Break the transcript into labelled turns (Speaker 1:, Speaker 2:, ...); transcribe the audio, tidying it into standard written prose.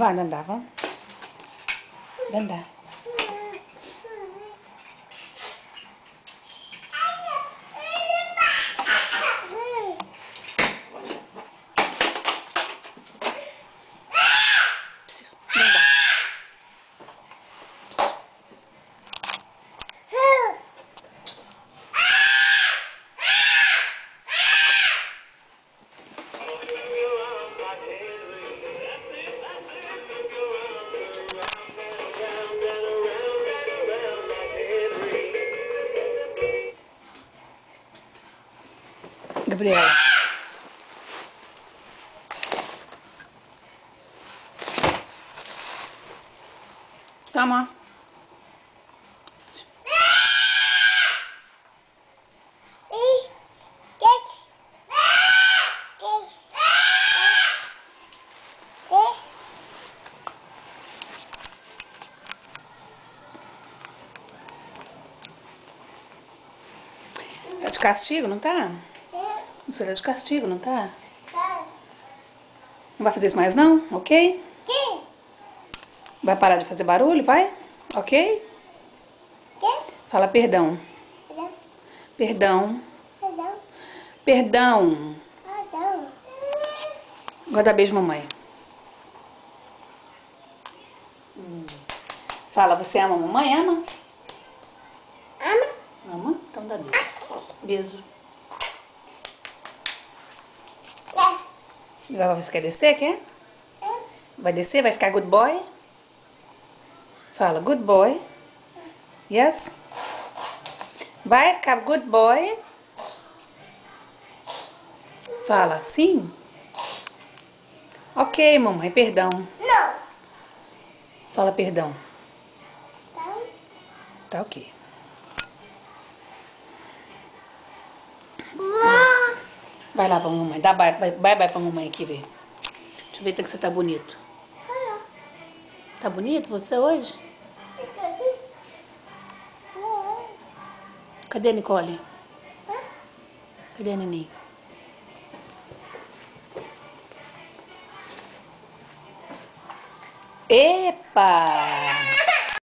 Speaker 1: Vai andar, vamos? Vai andar. Gabriela. Toma. Tá de castigo, não tá? Você tá de castigo, não tá? Não vai fazer isso mais não? Ok? Vai parar de fazer barulho, vai? Ok? Fala perdão. Perdão. Perdão. Agora dá beijo, mamãe. Fala, você ama a mamãe? Ama? Ama? Então dá beijo. Beijo. Agora você quer descer, quer? Vai descer? Vai ficar good boy? Fala, good boy. Yes? Vai ficar good boy? Fala, sim? Ok, mamãe, perdão.
Speaker 2: Não.
Speaker 1: Fala perdão.
Speaker 2: Tá.
Speaker 1: Tá ok. Vai lá pra mamãe. Dá bye bye pra mamãe aqui ver. Deixa eu ver se você tá bonito. Tá bonito você hoje? Cadê a Nicole? Cadê a neném? Epa!